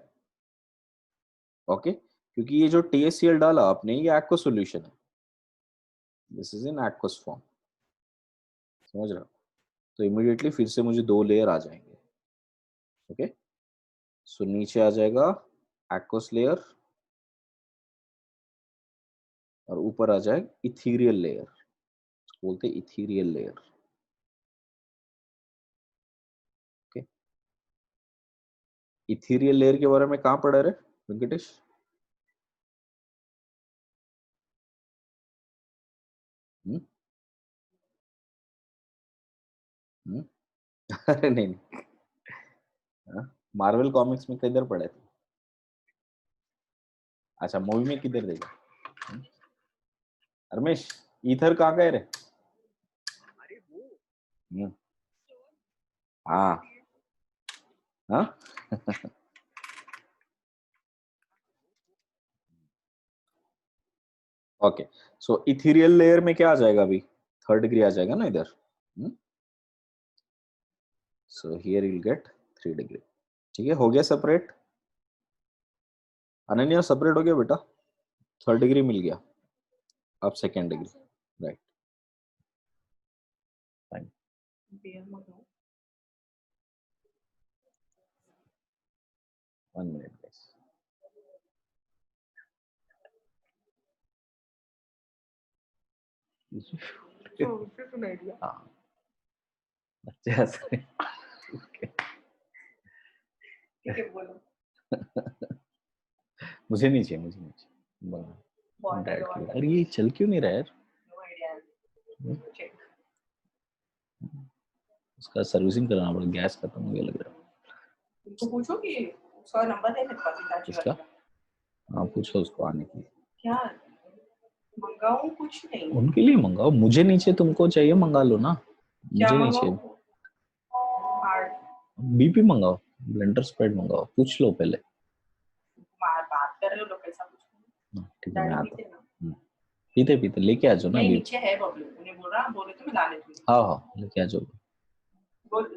ओके, क्योंकि ये जो TaCl डाला आपने, ये एक्वस सॉल्यूशन है, this is in aqueous form, समझ रहे हो? तो इमीडिएटली फिर से मुझे दो लेयर आ जाएंगे। ओके, सो नीचे आ जाएगा एक्वस लेयर, और ऊपर आ जाएगा इथीरियल लेयर, बोलते ethereal layer. Okay, ethereal layer के बारे में कहाँ पढ़ा रहे वेंकटेश? हम्म? हम्म? अरे नहीं नहीं, मार्वल कॉमिक्स में किधर पढ़े थे? अच्छा, मूवी में किधर देखा? हम्म? रमेश, ईथर कहाँ गए रे? हम्म, हाँ हाँ। ओके, सो इथीरियल लेयर में क्या आ जाएगा अभी? 3rd डिग्री आ जाएगा ना इधर। So here you will gate 3 degree, ठीक है। हो गया सेपरेट, अनन्या सेपरेट हो गया बेटा, 3rd डिग्री मिल गया। अब 2nd degree, right, fine. 1 minute guys. हाँ, बच्चे हंस रहे हैं। मुझे नहीं चाहिए, मुझे नहीं चाहिए डैड के लिए। अरे ये चल क्यों नहीं रहा यार? उसका सर्विसिंग कराना पड़ा, गैस खत्म हो गया लग रहा है। उनको पूछो कि उसका नंबर है मेरे पास, इसका हाँ पूछो उसको आने की। क्या मंगाऊं? कुछ नहीं, उनके लिए मंगाओ, मुझे नहीं चाहिए, तुमको चाहिए मंगा लो ना, मुझे नहीं चाहिए। BP मंगाओ, ब्लेंडर स्प्रेड मंगाओ, पूछ लो पहले। बात कर रहे हो, कैसा पूछूं? ठीक है, मैं आता हूँ। पीते पीते लेके आ जाओ ना, नीचे है बबलू, उन्हें बोल रहा, बोले तो मैं ला लेती हूँ। हाँ हाँ, लेके आ जाओ। Okay,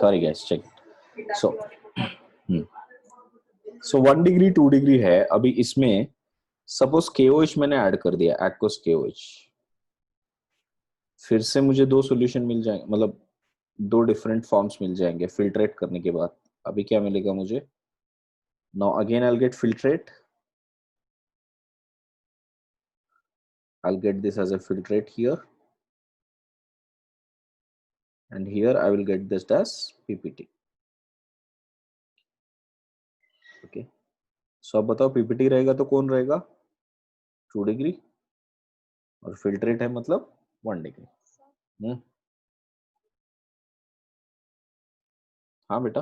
sorry guys, check. So, so 1 degree 2 degree है अभी इसमें. सपोज KOH मैंने ऐड कर दिया, एक्वस KOH. फिर से मुझे दो सॉल्यूशन मिल जाएंगे, मतलब दो डिफरेंट फॉर्म्स मिल जाएंगे फिल्ट्रेट करने के बाद. अभी क्या मिलेगा मुझे? Now again I will get filtrate. I'll get this as a filtrate here, and here I will get this as PPT. Okay. So अब बताओ PPT रहेगा तो कौन रहेगा? 2 डिग्री, और फिल्ट्रेट है मतलब 1 डिग्री. हाँ बेटा,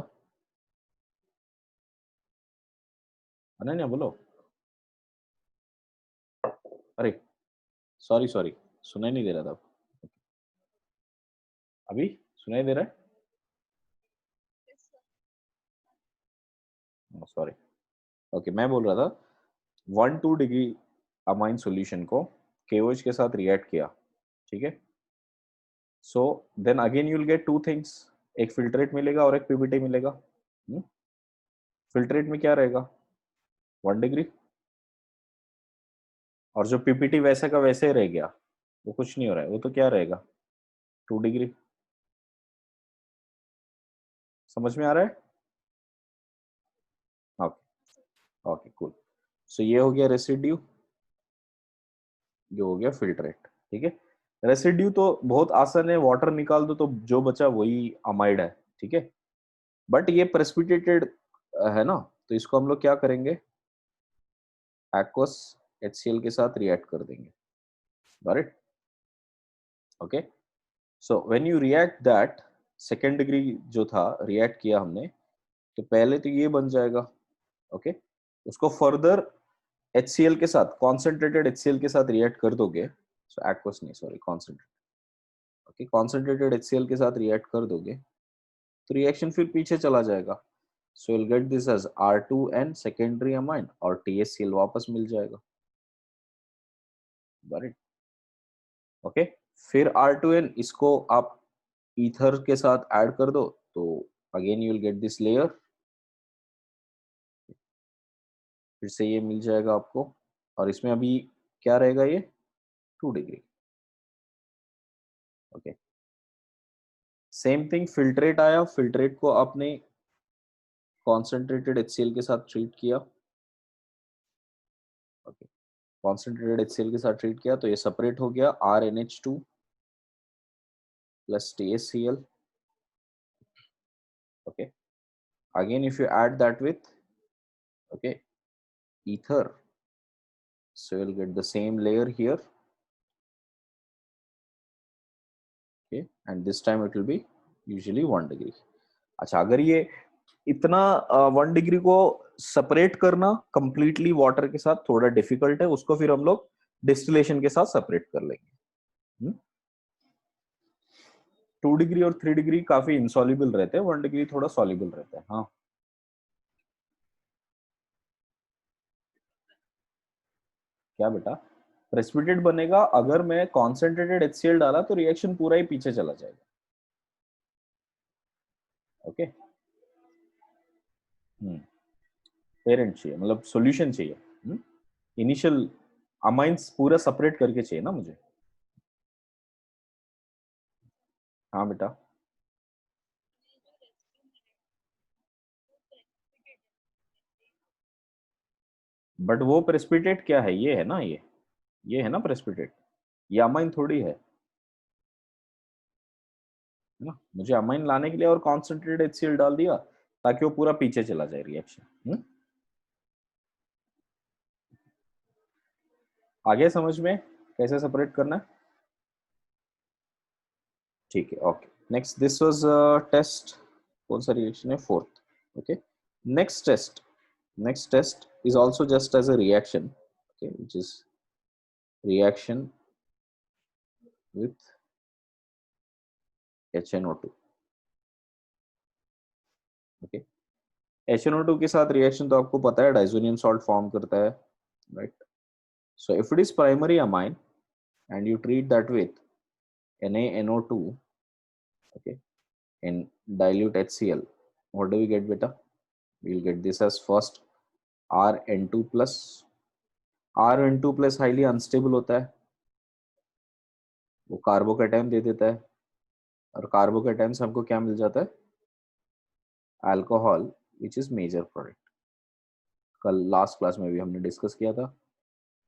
अनन्या बोलो. अरे सॉरी सॉरी, सुनाई नहीं दे रहा था. अभी सुनाई दे रहा है? सॉरी. ओके, मैं बोल रहा था 1-2 डिग्री अमाइन सॉल्यूशन को KOH के साथ रिएक्ट किया, ठीक है. So then again you will get two things, एक फिल्ट्रेट मिलेगा और एक PPT मिलेगा. फिल्ट्रेट में क्या रहेगा? 1 डिग्री, और जो PPT वैसे का वैसे ही रह गया, वो कुछ नहीं हो रहा है, वो तो क्या रहेगा? 2 डिग्री. समझ में आ रहा है? Okay okay cool. सो ये हो गया रेसिड्यू, ये हो गया फिल्ट्रेट. ठीक है. रेसिड्यू तो बहुत आसान है, वाटर निकाल दो तो जो बचा वही अमाइड है. ठीक है. बट ये प्रेसिपिटेटेड है ना, तो इसको हम लोग क्या करेंगे? एक्वस HCl के साथ रिएक्ट कर देंगे. Got it? Okay. So when you react that, second degree जो था रिएक्ट किया हमने, तो पहले तो ये बन जाएगा. ओके. उसको फर्दर HCl के साथ, कॉन्सेंट्रेटेड HCl के साथ रिएक्ट कर दोगे. सो एक्वस नहीं, sorry, concentrated. Okay, concentrated HCl के साथ रिएक्ट कर दोगे तो रिएक्शन फिर पीछे चला जाएगा. So will get this as R2N secondary amine, और THCl वापस मिल जाएगा. Got it? ओके. फिर R2N इसको आप ईथर के साथ ऐड कर दो, तो again you will get this layer. फिर से ये मिल जाएगा आपको, और इसमें अभी क्या रहेगा? ये 2 degree. Okay. Same thing filtrate आया, फिल्ट्रेट को आपने कॉन्सेंट्रेटेड HCl के साथ ट्रीट किया. ओके. कॉन्सेंट्रेटेड HCl के साथ ट्रीट किया तो ये सेपरेट हो गया, RNH2 plus THCl. Okay. Again, if you add that with, okay, ether, so you'll get the same layer here. Okay, and this time it will be usually 1 degree. अच्छा, अगर ये इतना 1 डिग्री को सेपरेट करना completely water के साथ थोड़ा difficult है, उसको फिर हम लोग डिस्टिलेशन के साथ सेपरेट कर लेंगे. 2 डिग्री और 3 डिग्री काफी इंसॉल्युबल रहते हैं, 1 डिग्री थोड़ा सॉल्युबल रहता है. हाँ, क्या बेटा? प्रेसिपिटेट बनेगा अगर मैं कॉन्सेंट्रेटेड HCl डाला तो रिएक्शन पूरा ही पीछे चला जाएगा. ओके. पेरेंट चाहिए, मतलब सॉल्यूशन चाहिए. इनिशियल अमाइंस पूरा सेपरेट करके चाहिए ना मुझे. हाँ बेटा. बट वो प्रेसिपिटेट क्या है? ये है ना, ये है ना प्रेसिपिटेट. ये अमाइन थोड़ी है ना. मुझे अमाइन लाने के लिए और कॉन्सेंट्रेटेड HCl डाल दिया ताकि वो पूरा पीछे चला जाए रिएक्शन. आगे समझ में कैसे सेपरेट करना है? ठीक है. Okay. Next, this was test. कौन सा रिएक्शन है? Fourth. Okay. Next test is also just as a reaction, okay, which is reaction with HNO2. okay. HNO2 के साथ रिएक्शन तो आपको पता है, डाइजोनियम सॉल्ट फॉर्म करता है, right? So if it is primary amine and you treat that with NaNO2, okay, in dilute HCl, what do we get, beta? We'll get this as first Rn2 plus. Rn2 plus highly unstable होता है, वो carbocation दे देता है, और carbocation से हमको क्या मिल जाता है? Alcohol, which is major product. कल लास्ट क्लास में भी हमने डिस्कस किया था.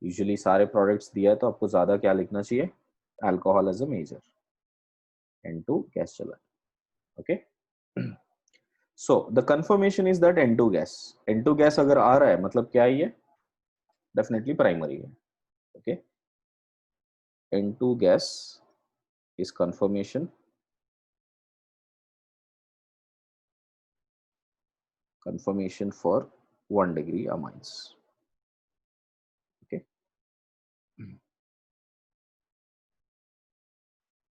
यूजुअली सारे प्रोडक्ट्स दिया है तो आपको ज्यादा क्या लिखना चाहिए? Alcohol as a major. N2 gas चला. Okay, so the confirmation is that N2 gas. N2 gas अगर आ रहा है मतलब क्या है? ये डेफिनेटली प्राइमरी है. Okay, N2 gas is confirmation for 1 degree amines. Okay,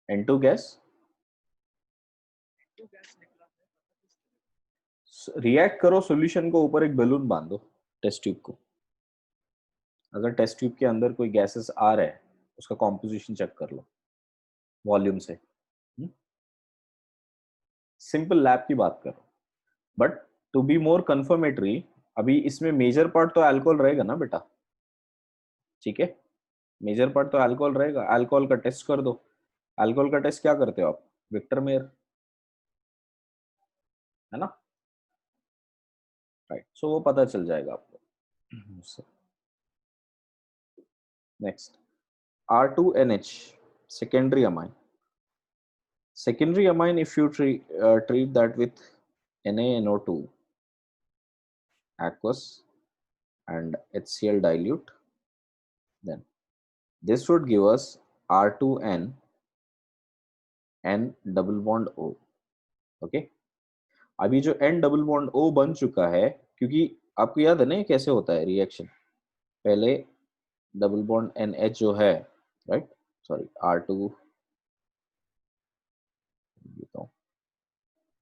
N2 gas react करो सॉल्यूशन को, ऊपर एक बैलून बांध दो टेस्ट ट्यूब को. अगर टेस्ट ट्यूब के अंदर कोई गैसेस आ रहा है उसका कॉम्पोजिशन चेक कर लो वॉल्यूम से. सिंपल लैब की बात करो. But to be more confirmatory, अभी इसमें मेजर पार्ट तो अल्कोहल रहेगा ना बेटा. ठीक है, मेजर पार्ट तो अल्कोहल रहेगा. अल्कोहल का टेस्ट कर दो. अल्कोहल का टेस्ट क्या करते हो आप? विक्टर मेयर, है ना? राइट, सो वो पता चल जाएगा आपको. Next R2NH, secondary amine. Secondary amine, if you treat that with NaNO2 aqueous and HCl dilute, then this would give us R2N N double bond O. okay, अभी जो N double bond O बन चुका है, क्योंकि आपको याद है ना ये कैसे होता है रिएक्शन. पहले डबल बॉन्ड NH जो है, right, sorry R2,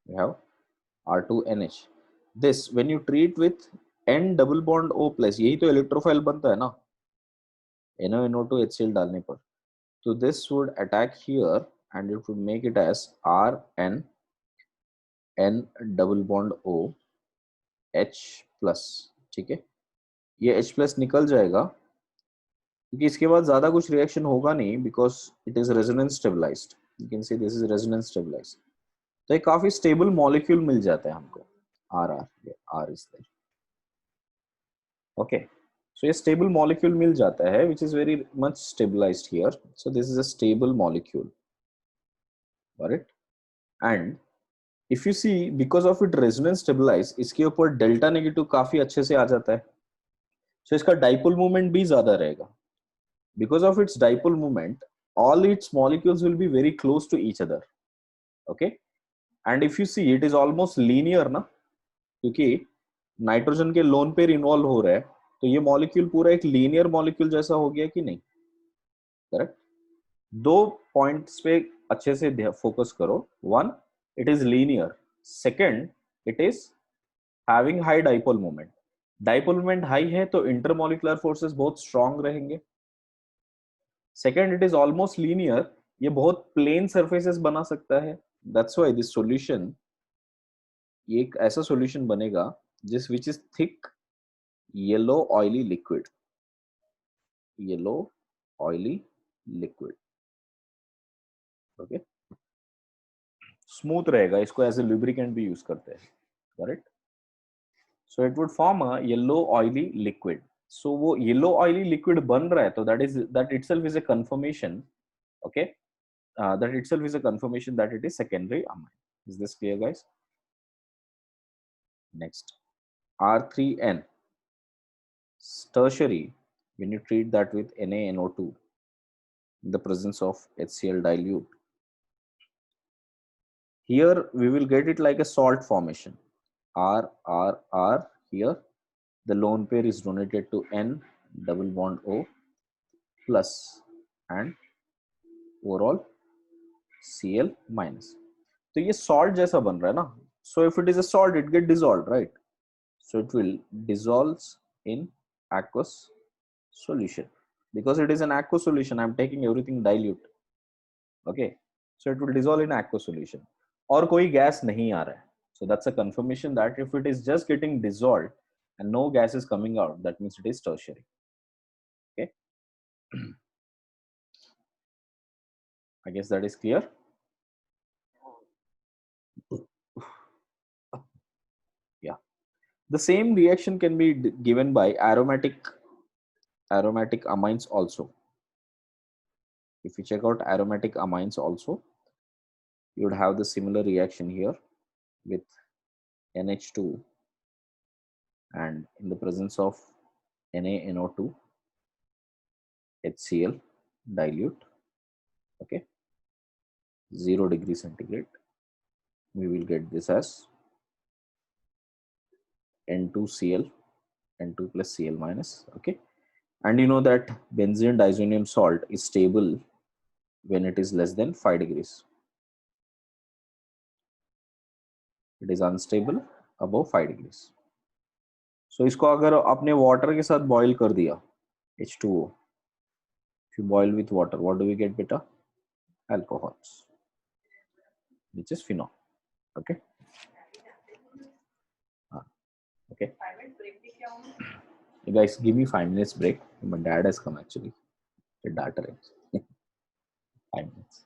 we have R2NH. This when you treat with N double bond O plus, यही तो इलेक्ट्रोफाइल बनता है ना NaNO2 HCl डालने पर. So this would attack here and it would make it as Rn N double bond O H plus. ठीक है, ये H plus निकल जाएगा क्योंकि इसके बाद ज्यादा कुछ रिएक्शन होगा नहीं, because it is resonance stabilized. You can see this is resonance stabilized. तो एक काफी स्टेबल मॉलिक्यूल मिल जाता है हमको. R is there. Okay, so ये स्टेबल मॉलिक्यूल मिल जाता है which is very much stabilized here. So this is a stable molecule. Right, and if you see because of it resonance stabilize, इसके ऊपर डेल्टा नेगेटिव काफी अच्छे से आ जाता है. सो इसका डाइपोल मूवमेंट भी ज्यादा रहेगा. Because of its dipole moment, all its molecules will be very close to each other. Okay, and if you see it is almost linear ना, क्योंकि नाइट्रोजन के लोन पेयर इन्वॉल्व हो रहा है, तो ये मॉलिक्यूल पूरा एक लीनियर मॉलिक्यूल जैसा हो गया कि नहीं? करेक्ट. दो पॉइंट्स पे अच्छे से फोकस करो. One, it is linear. Second, it is having high dipole moment. Dipole moment high है तो इंटरमॉलिक्यूलर फोर्सेस बहुत स्ट्रांग रहेंगे. Second, it is almost linear, ये बहुत प्लेन सरफेसेस बना सकता है. दैट्स व्हाई दिस सॉल्यूशन, ये एक ऐसा सॉल्यूशन बनेगा जिस which is thick yellow oily liquid. Yellow oily liquid. Okay, smooth रहेगा, इसको एज ए लुब्रिकेंट भी यूज करते हैं. Correct. So it would form a yellow oily liquid. So वो येलो ऑयली लिक्विड बन रहा है तो that itself is a confirmation. Okay, that itself is a confirmation that it is secondary amine. Is this clear, guys? Next, R3N, tertiary, when you treat that with NaNO2 in the presence of HCl dilute, here we will get it like a salt formation. R here, the lone pair is donated to N double bond O plus and overall Cl minus. तो ये salt जैसा बन रहा है ना. So if it is a salt, it get dissolved, right? So it will dissolves in aqueous solution. because it is an aqueous solution. I'm taking everything dilute. Okay, so it will dissolve in aqueous solution. और कोई gas नहीं आ रहा है. So that's a confirmation that if it is just getting dissolved and no gas is coming out, that means it is tertiary. Okay. I guess that is clear. Yeah. The same reaction can be given by aromatic amines also. If you check out aromatic amines also, you would have the similar reaction here with NH2 and in the presence of NaNO2 HCl dilute. Okay, 0 degree centigrade, we will get this as N2Cl, N2 plus Cl minus. Okay, and you know that benzene diazonium salt is stable when it is less than 5 degrees. It is unstable above 5 degrees. So इसको अगर आपने water के साथ boil कर दिया H2O, if you boil with water, what do we get beta? Alcohols, which is phenol. Okay. Okay. You guys, give me 5 minutes break. My dad has come actually. The data range. 5 minutes.